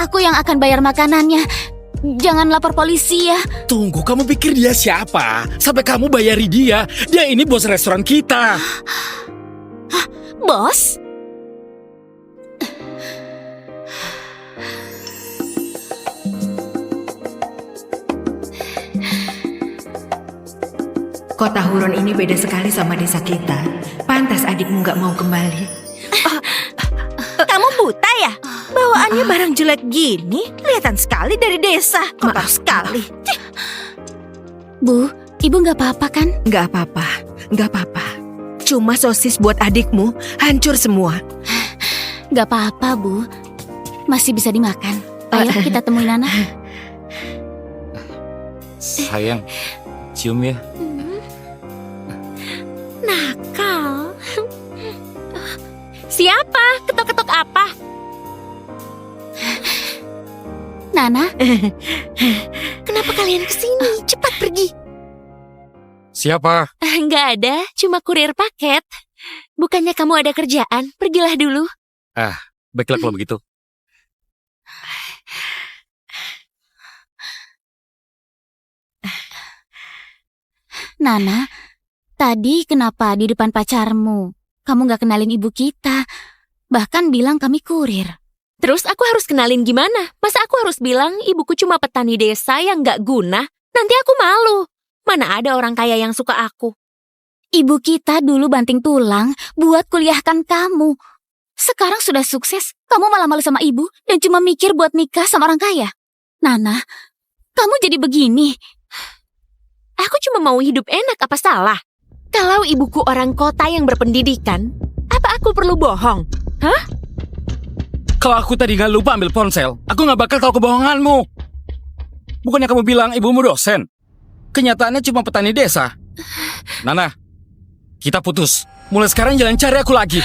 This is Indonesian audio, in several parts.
Aku yang akan bayar makanannya. Jangan lapor polisi ya. Tunggu, kamu pikir dia siapa? Sampai kamu bayari dia. Dia ini bos restoran kita. Bos? Kota Huron ini beda sekali sama desa kita. Pantas adikmu gak mau kembali. Kamu buta ya? Bawaannya barang jelek gini, kelihatan sekali dari desa. Kotor sekali. Bu, ibu gak apa-apa kan? Gak apa-apa, gak apa-apa. Cuma sosis buat adikmu hancur semua. Gak apa-apa, Bu. Masih bisa dimakan. Ayo kita temuin Nana. Sayang, cium ya. Nakal. Siapa? Ketok-ketok apa? Nana, Kenapa kalian kesini? Cepat pergi. Siapa? Nggak ada, cuma kurir paket. Bukannya kamu ada kerjaan? Pergilah dulu. Baiklah kalau begitu. Nana, tadi kenapa di depan pacarmu kamu gak kenalin ibu kita? Bahkan bilang kami kurir. Terus aku harus kenalin gimana? Masa aku harus bilang ibuku cuma petani desa yang nggak guna? Nanti aku malu. Mana ada orang kaya yang suka aku? Ibu kita dulu banting tulang buat kuliahkan kamu. Sekarang sudah sukses, kamu malah malu sama ibu dan cuma mikir buat nikah sama orang kaya. Nana, kamu jadi begini. Aku cuma mau hidup enak, apa salah? Kalau ibuku orang kota yang berpendidikan, apa aku perlu bohong? Hah? Kalau aku tadi gak lupa ambil ponsel, aku gak bakal tahu kebohonganmu. Bukannya kamu bilang ibumu dosen? Kenyataannya cuma petani desa. Nana, kita putus. Mulai sekarang jangan cari aku lagi.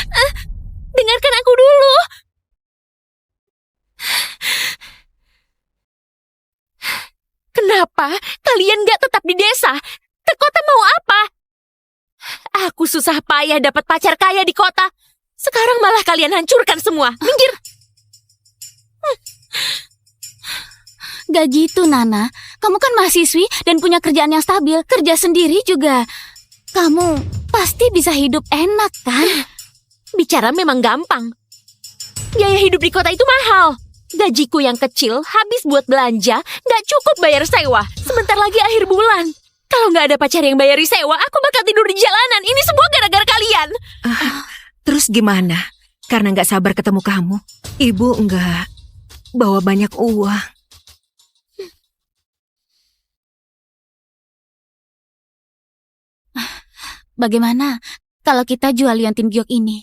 Dengarkan aku dulu. Kenapa kalian gak tetap di desa? Ke kota mau apa? Aku susah payah dapat pacar kaya di kota. Sekarang malah kalian hancurkan semua. Minggir. Gak gitu, Nana. Kamu kan mahasiswi dan punya kerjaan yang stabil. Kerja sendiri juga. Kamu pasti bisa hidup enak, kan? Bicara memang gampang. Biaya hidup di kota itu mahal. Gajiku yang kecil habis buat belanja, gak cukup bayar sewa. Sebentar lagi akhir bulan. Kalau gak ada pacar yang bayari sewa, aku bakal tidur di jalanan. Ini semua gara-gara kalian. Terus gimana? Karena gak sabar ketemu kamu, ibu gak bawa banyak uang. Bagaimana kalau kita jual liontin giok ini?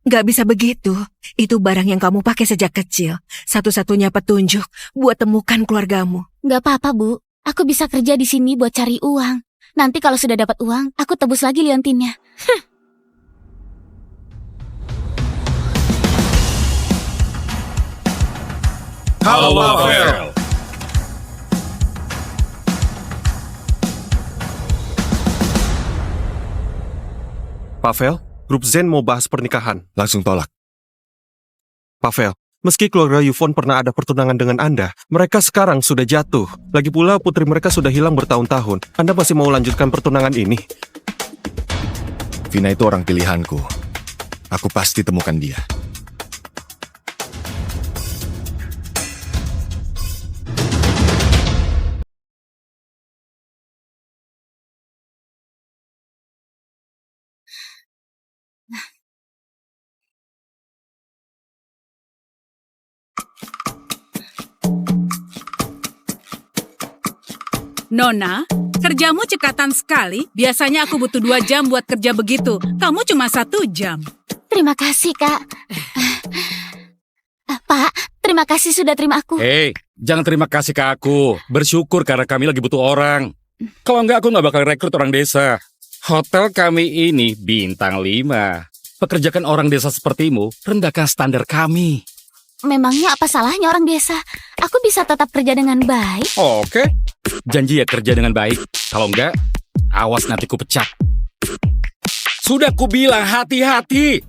Gak bisa begitu. Itu barang yang kamu pakai sejak kecil. Satu-satunya petunjuk buat temukan keluargamu. Gak apa-apa, Bu. Aku bisa kerja di sini buat cari uang. Nanti kalau sudah dapat uang, aku tebus lagi liontinnya. Halo, Pavel. Pavel, grup Zen mau bahas pernikahan. Langsung tolak. Pavel, meski keluarga Yufon pernah ada pertunangan dengan Anda, mereka sekarang sudah jatuh. Lagi pula putri mereka sudah hilang bertahun-tahun. Anda masih mau lanjutkan pertunangan ini? Vina itu orang pilihanku. Aku pasti temukan dia. Nona, kerjamu cekatan sekali. Biasanya aku butuh 2 jam buat kerja begitu. Kamu cuma 1 jam. Terima kasih, Kak. Pak, terima kasih sudah terima aku. Hei, jangan terima kasih ke aku. Bersyukur karena kami lagi butuh orang. Kalau enggak, aku nggak bakal rekrut orang desa. Hotel kami ini bintang 5. Pekerjakan orang desa sepertimu, rendahkan standar kami. Memangnya apa salahnya orang desa? Aku bisa tetap kerja dengan baik. Oke. Janji ya kerja dengan baik. Kalau enggak, awas nanti ku pecat. Sudah ku bilang hati-hati.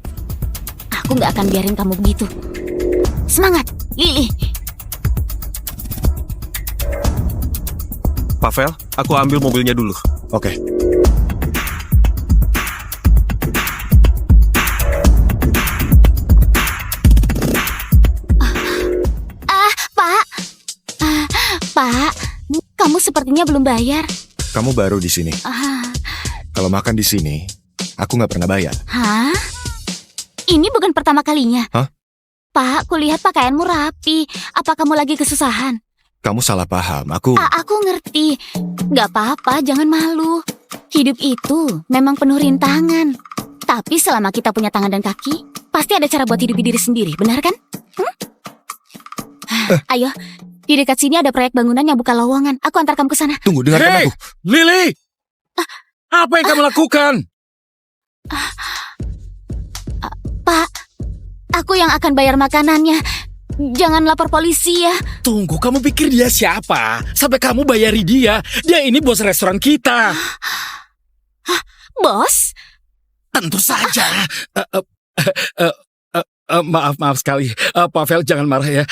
Aku nggak akan biarin kamu begitu. Semangat, Lily. Pavel, aku ambil mobilnya dulu. Oke. Pak. Pak, kamu sepertinya belum bayar. Kamu baru di sini. Kalau makan di sini, aku nggak pernah bayar. Hah? Ini bukan pertama kalinya. Hah? Pak, kulihat pakaianmu rapi. Apa kamu lagi kesusahan? Kamu salah paham. Aku Aku ngerti. Gak apa-apa, jangan malu. Hidup itu memang penuh rintangan. Tapi selama kita punya tangan dan kaki, pasti ada cara buat hidupi diri sendiri, benar kan? Ayo, di dekat sini ada proyek bangunan yang buka lowongan. Aku antar kamu ke sana. tunggu, dengarkan Hei, aku. Lily! Apa yang kamu lakukan? Pak, aku yang akan bayar makanannya. Jangan lapor polisi ya. Tunggu, kamu pikir dia siapa? Sampai kamu bayari dia. Dia ini bos restoran kita. Bos? Tentu saja. Maaf sekali. Pavel, jangan marah ya.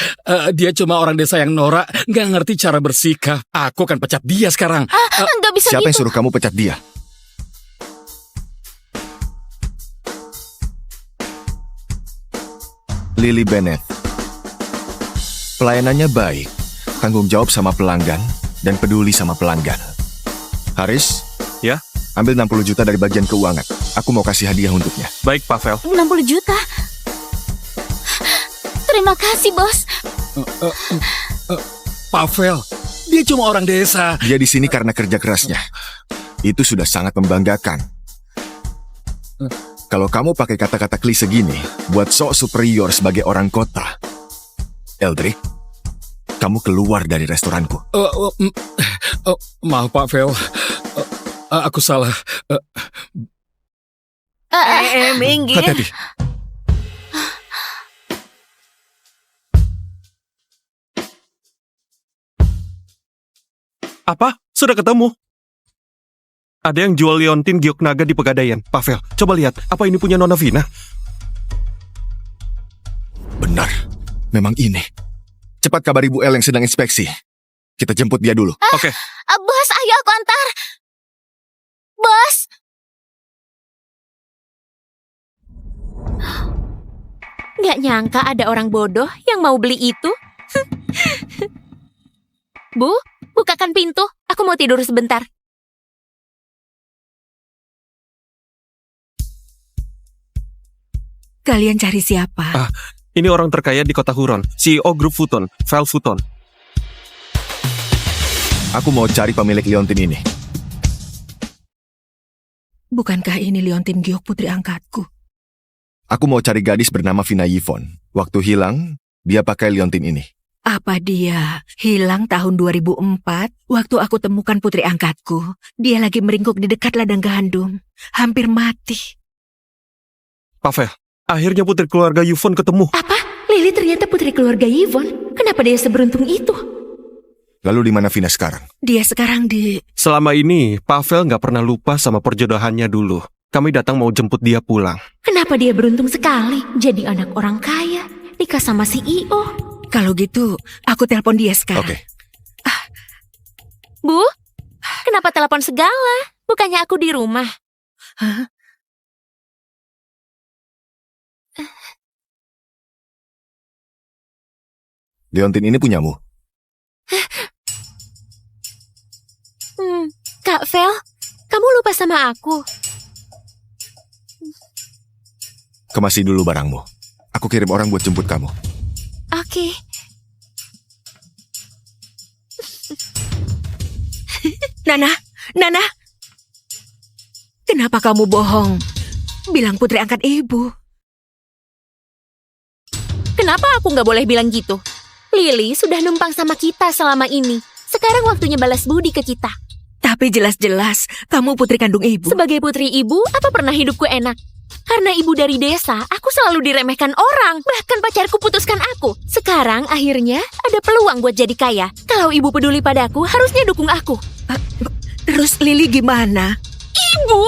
Dia cuma orang desa yang norak, nggak ngerti cara bersikap. Aku akan pecat dia sekarang. Nggak bisa Siapa yang gitu. suruh kamu pecat dia? Lily Bennett. Pelayanannya baik, tanggung jawab sama pelanggan, dan peduli sama pelanggan. Haris, Ya? ambil 60 juta dari bagian keuangan. Aku mau kasih hadiah untuknya. Baik, Pavel. 60 juta. Terima kasih, bos. Pavel, dia cuma orang desa. Dia di sini karena kerja kerasnya. Itu sudah sangat membanggakan. Kalau kamu pakai kata-kata klise gini, buat sok superior sebagai orang kota, Eldrick, kamu keluar dari restoranku. Maaf, Pavel. Aku salah. Minggi. Hati-hati. Apa? Sudah ketemu? Ada yang jual liontin giok naga di Pegadaian. Pavel, coba lihat. Apa ini punya Nona Vina? Benar, memang ini. Cepat kabari Bu El yang sedang inspeksi. Kita jemput dia dulu. Oke. Bos, ayo aku antar. Bos. Nggak nyangka ada orang bodoh yang mau beli itu. Bu, bukakan pintu. Aku mau tidur sebentar. Kalian cari siapa? Ini orang terkaya di kota Huron. CEO grup Futon, Val Futon. Aku mau cari pemilik liontin ini. Bukankah ini liontin giok putri angkatku? Aku mau cari gadis bernama Vina Yvonne. Waktu hilang, dia pakai liontin ini. Apa dia hilang tahun 2004? Waktu aku temukan putri angkatku, dia lagi meringkuk di dekat ladang gandum. Hampir mati. Pavel, akhirnya putri keluarga Yvonne ketemu. Apa? Lily ternyata putri keluarga Yvonne. Kenapa dia seberuntung itu? Lalu di mana Vina sekarang? Dia sekarang di... Selama ini, Pavel nggak pernah lupa sama perjodohannya dulu. Kami datang mau jemput dia pulang. Kenapa dia beruntung sekali jadi anak orang kaya, nikah sama CEO? Kalau gitu, aku telepon dia sekarang. Oke. Bu, kenapa telepon segala? Bukannya aku di rumah. Hah? Liontin ini punyamu? Kak Vel, kamu lupa sama aku. Kemasi dulu barangmu. Aku kirim orang buat jemput kamu. Oke. Nana, Nana. Kenapa kamu bohong? Bilang putri angkat ibu. Kenapa aku nggak boleh bilang gitu? Lily sudah numpang sama kita selama ini. Sekarang waktunya balas budi ke kita. Tapi jelas-jelas kamu putri kandung ibu. Sebagai putri ibu, apa pernah hidupku enak? Karena ibu dari desa, aku selalu diremehkan orang. Bahkan pacarku putuskan aku. Sekarang akhirnya ada peluang buat jadi kaya. Kalau ibu peduli padaku, harusnya dukung aku. Terus Lily gimana? Ibu!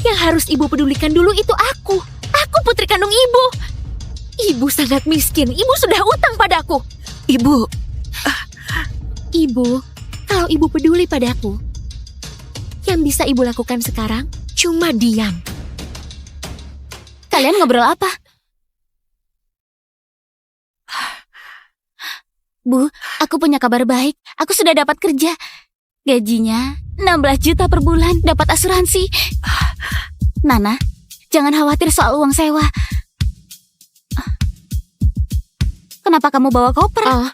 Yang harus ibu pedulikan dulu itu aku. Aku putri kandung ibu. Ibu sangat miskin. Ibu sudah utang padaku. Ibu, Ibu, kalau ibu peduli padaku, yang bisa ibu lakukan sekarang cuma diam. Kalian ngobrol apa? Bu, aku punya kabar baik. Aku sudah dapat kerja. Gajinya 16 juta per bulan, dapat asuransi. Nana, jangan khawatir soal uang sewa. Kenapa kamu bawa koper? Oh,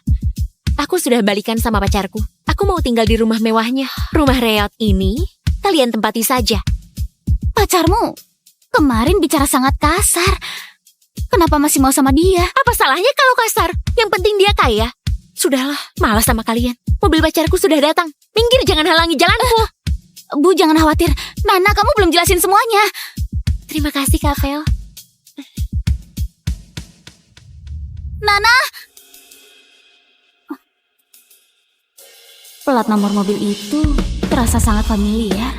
aku sudah balikan sama pacarku. Aku mau tinggal di rumah mewahnya. Rumah reot ini kalian tempati saja. Pacarmu kemarin bicara sangat kasar. Kenapa masih mau sama dia? Apa salahnya kalau kasar? Yang penting dia kaya. Sudahlah, malas sama kalian. Mobil pacarku sudah datang. Minggir, jangan halangi jalanku. Bu, jangan khawatir. Nana, kamu belum jelasin semuanya. Terima kasih, Kak Vel. Nana! Plat nomor mobil itu terasa sangat familiar.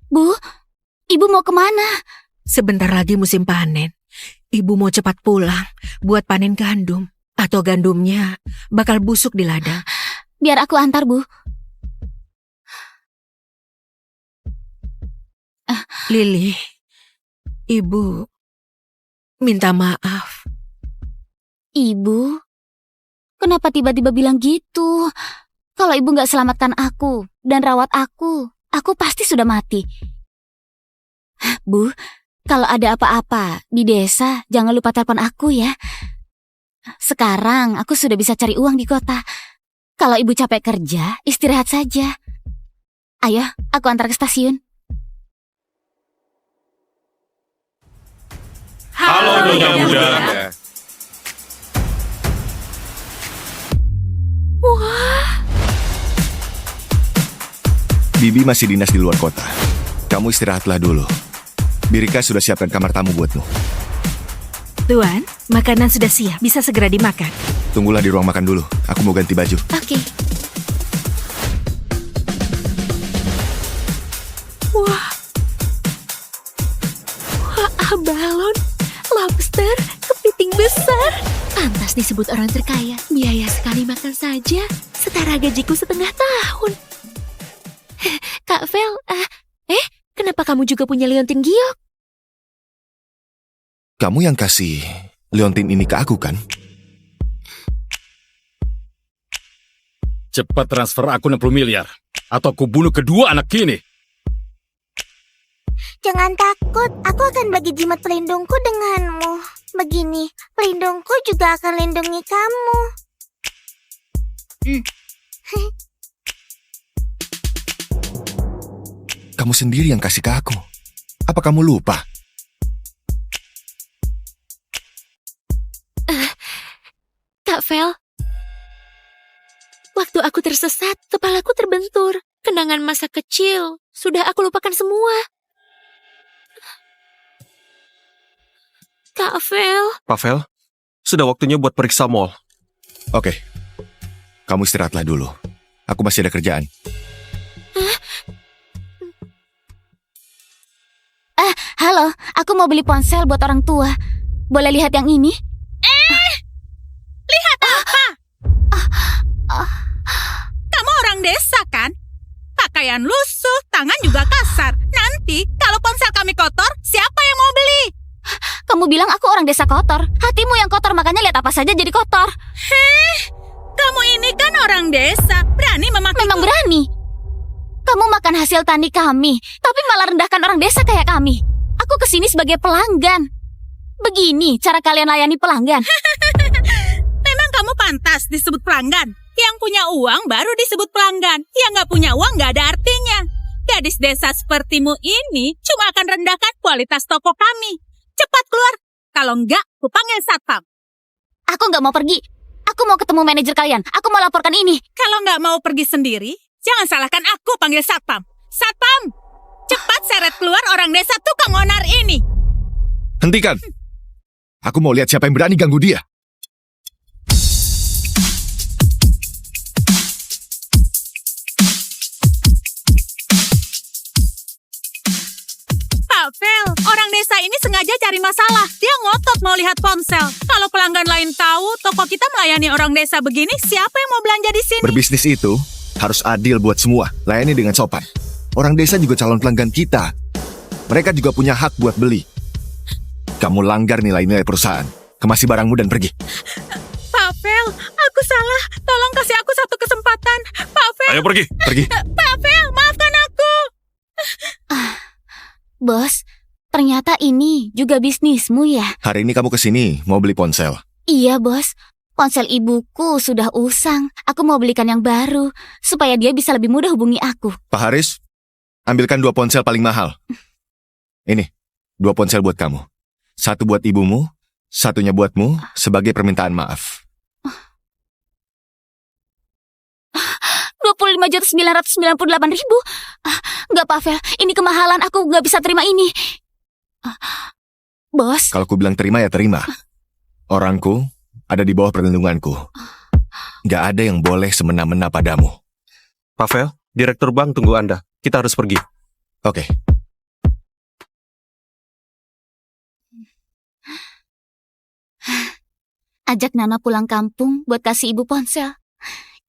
Bu, ibu mau kemana? sebentar lagi musim panen. Ibu mau cepat pulang buat panen gandum. Atau gandumnya bakal busuk di ladang. Biar aku antar, Bu. Lili, ibu minta maaf. Ibu, kenapa tiba-tiba bilang gitu? Kalau ibu nggak selamatkan aku dan rawat aku pasti sudah mati. Bu, kalau ada apa-apa di desa, jangan lupa telepon aku ya. Sekarang aku sudah bisa cari uang di kota. Kalau ibu capek kerja, istirahat saja. Ayo, aku antar ke stasiun. Halo, Nyonya Muda. Bibi masih dinas di luar kota. Kamu istirahatlah dulu. Birika sudah siapkan kamar tamu buatmu. Tuan, makanan sudah siap, bisa segera dimakan. Tunggulah di ruang makan dulu. Aku mau ganti baju. Oke. Balon, lobster, kepiting besar. Pantas disebut orang terkaya. Biaya sekali makan saja setara gajiku setengah tahun. Kak Vel, kenapa kamu juga punya liontin giok? Kamu yang kasih liontin ini ke aku, kan? Cepat transfer aku 60 miliar. Atau aku bunuh kedua anak ini. Jangan takut, aku akan bagi jimat pelindungku denganmu. Begini, pelindungku juga akan lindungi kamu. Kamu sendiri yang kasih ke aku. Apa kamu lupa? Kak Vel, waktu aku tersesat, kepalaku terbentur. Kenangan masa kecil, sudah aku lupakan semua. Kak Vel. Pavel, sudah waktunya buat periksa mall. Oke. Kamu istirahatlah dulu. Aku masih ada kerjaan. Halo, aku mau beli ponsel buat orang tua. Boleh lihat yang ini? Lihat apa? Kamu orang desa kan? Pakaian lusuh, tangan juga kasar. Nanti kalau ponsel kami kotor, siapa yang mau beli? Kamu bilang aku orang desa kotor. Hatimu yang kotor, makanya lihat apa saja jadi kotor. Kamu ini kan orang desa, berani memakai. Memang berani. Kamu makan hasil tani kami, tapi malah rendahkan orang desa kayak kami. Aku kesini sebagai pelanggan. Begini cara kalian layani pelanggan. Memang kamu pantas disebut pelanggan. Yang punya uang baru disebut pelanggan. Yang nggak punya uang nggak ada artinya. Gadis desa sepertimu ini cuma akan rendahkan kualitas toko kami. Cepat keluar. Kalau enggak, aku panggil satpam. Aku nggak mau pergi. Aku mau ketemu manajer kalian. Aku mau laporkan ini. Kalau nggak mau pergi sendiri, jangan salahkan aku panggil satpam. Satpam, cepat seret keluar orang desa tukang onar ini. Hentikan! Aku mau lihat siapa yang berani ganggu dia. Pavel, orang desa ini sengaja cari masalah. Dia ngotot mau lihat ponsel. Kalau pelanggan lain tahu toko kita melayani orang desa begini, siapa yang mau belanja di sini? Berbisnis itu harus adil buat semua. Layani dengan sopan. Orang desa juga calon pelanggan kita. Mereka juga punya hak buat beli. Kamu langgar nilai-nilai perusahaan. Kemasi barangmu dan pergi. Pavel, aku salah. Tolong kasih aku satu kesempatan. Pavel, Ayo pergi. Pergi. Pavel, maafkan aku. Bos, ternyata ini juga bisnismu ya? Hari ini kamu kesini mau beli ponsel. Iya, Bos. Ponsel ibuku sudah usang. Aku mau belikan yang baru, supaya dia bisa lebih mudah hubungi aku. Pak Haris, ambilkan 2 ponsel paling mahal. Ini, 2 ponsel buat kamu. 1 buat ibumu, 1-nya buatmu sebagai permintaan maaf. 25.998.000. Nggak, Pavel. Ini kemahalan. Aku nggak bisa terima ini. Bos, Kalau ku bilang terima ya terima. Orangku ada di bawah perlindunganku. Nggak ada yang boleh semena-mena padamu. Pavel, Direktur Bank tunggu Anda. Kita harus pergi. Oke. ajak Nana pulang kampung buat kasih ibu ponsel.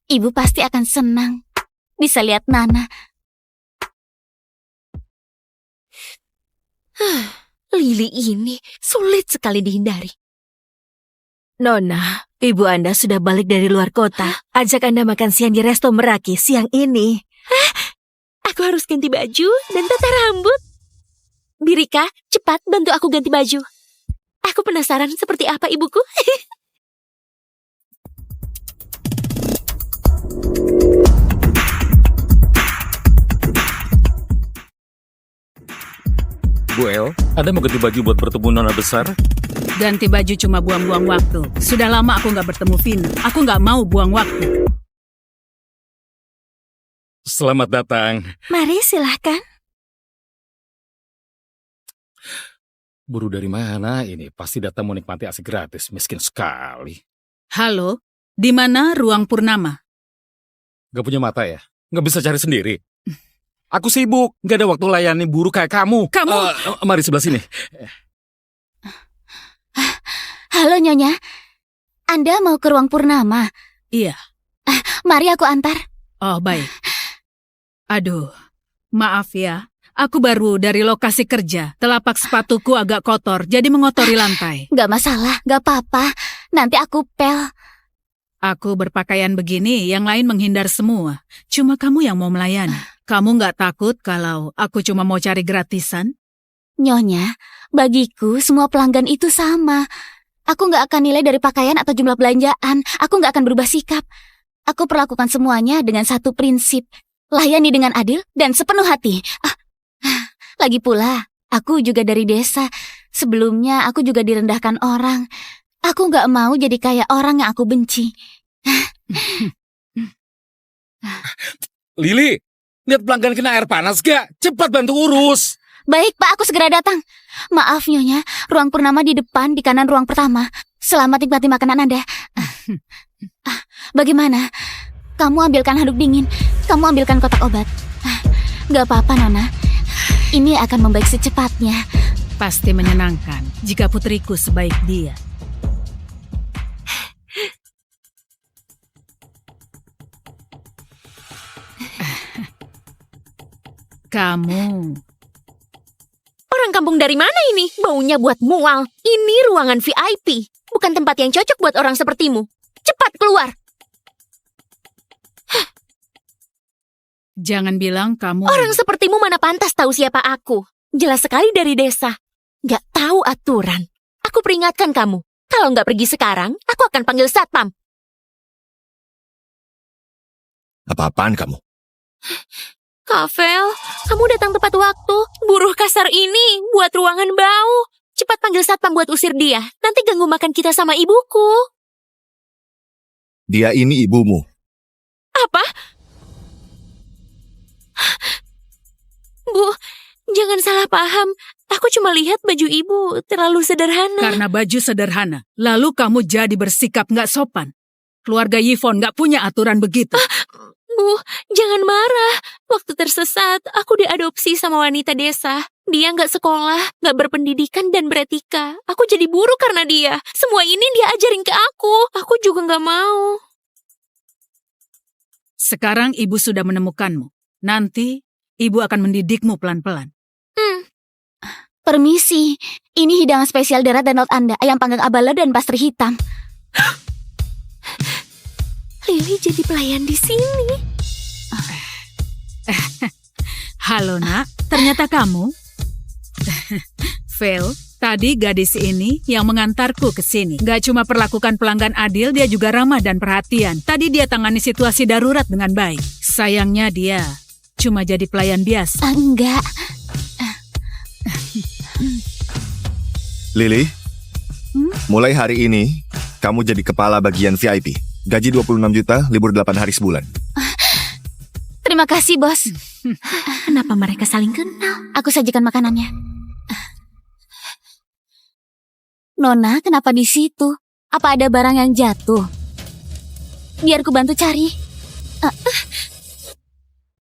Ibu pasti akan senang bisa lihat Nana. Lili ini sulit sekali dihindari. Nona, ibu Anda sudah balik dari luar kota. Ajak Anda makan siang di Resto Meraki siang ini. Aku harus ganti baju dan tata rambut. Birika, cepat bantu aku ganti baju. Aku penasaran seperti apa ibuku. Bu El, Anda mau ganti baju buat bertemu Nona besar? Ganti baju cuma buang-buang waktu. Sudah lama aku nggak bertemu Vina. Aku nggak mau buang waktu. Selamat datang. Mari silahkan. Buru dari mana ini? Pasti datang mau nikmati AC gratis. Miskin sekali. Halo, di mana ruang Purnama? Gak punya mata ya? Gak bisa cari sendiri? Aku sibuk. Gak ada waktu layani buruh kayak kamu. Kamu- Mari sebelah sini. Halo Nyonya, Anda mau ke ruang Purnama? Iya. Mari aku antar. Oh, baik. Aduh, maaf ya. Aku baru dari lokasi kerja. Telapak sepatuku agak kotor, jadi mengotori lantai. Gak masalah, gak apa-apa. Nanti aku pel. Aku berpakaian begini, yang lain menghindar semua. Cuma kamu yang mau melayani. Kamu nggak takut kalau aku cuma mau cari gratisan? Nyonya, bagiku semua pelanggan itu sama. Aku gak akan nilai dari pakaian atau jumlah belanjaan. Aku gak akan berubah sikap. Aku perlakukan semuanya dengan satu prinsip. Layani dengan adil dan sepenuh hati. Lagi pula, aku juga dari desa. Sebelumnya aku juga direndahkan orang. Aku gak mau jadi kayak orang yang aku benci. Lili, lihat pelanggan kena air panas gak? Cepat bantu urus. Baik, Pak, aku segera datang. Maaf, Nyonya. Ruang Purnama di depan, di kanan ruang pertama. Selamat nikmati makanan Anda. Bagaimana? Kamu ambilkan handuk dingin. Kamu ambilkan kotak obat. Gak apa-apa, Nona. Ini akan membaik secepatnya. Pasti menyenangkan jika putriku sebaik dia. Kamu... Orang kampung dari mana ini? Baunya buat mual. Ini ruangan VIP, bukan tempat yang cocok buat orang sepertimu. Cepat keluar. Jangan bilang kamu... Orang sepertimu mana pantas tahu siapa aku. Jelas sekali dari desa. Gak tahu aturan. Aku peringatkan kamu. Kalau nggak pergi sekarang, aku akan panggil satpam. Apa-apaan kamu? Kavel, kamu datang tepat waktu. Buruh kasar ini buat ruangan bau. Cepat panggil satpam buat usir dia. Nanti ganggu makan kita sama ibuku. Dia ini ibumu. Apa? Bu, jangan salah paham. Aku cuma lihat baju ibu terlalu sederhana. Karena baju sederhana, lalu kamu jadi bersikap nggak sopan. Keluarga Yvonne nggak punya aturan begitu. Bu, jangan marah. Waktu tersesat, aku diadopsi sama wanita desa. Dia nggak sekolah, nggak berpendidikan dan beretika. Aku jadi buruh karena dia. Semua ini dia ajarin ke aku. Aku juga nggak mau. Sekarang ibu sudah menemukanmu. Nanti ibu akan mendidikmu pelan-pelan. Permisi, ini hidangan spesial darat dan laut Anda, ayam panggang abala dan pastry hitam. Lily jadi pelayan di sini. Halo nak, ternyata kamu? Vel, tadi gadis ini yang mengantarku ke sini. Gak cuma perlakukan pelanggan adil, dia juga ramah dan perhatian. Tadi dia tangani situasi darurat dengan baik. Sayangnya dia cuma jadi pelayan biasa. Enggak. Lily, mulai hari ini, kamu jadi kepala bagian VIP. Gaji 26 juta, libur 8 hari sebulan. Terima kasih, bos. Kenapa mereka saling kenal? Aku sajikan makanannya. Nona, kenapa di situ? Apa ada barang yang jatuh? Biar ku bantu cari.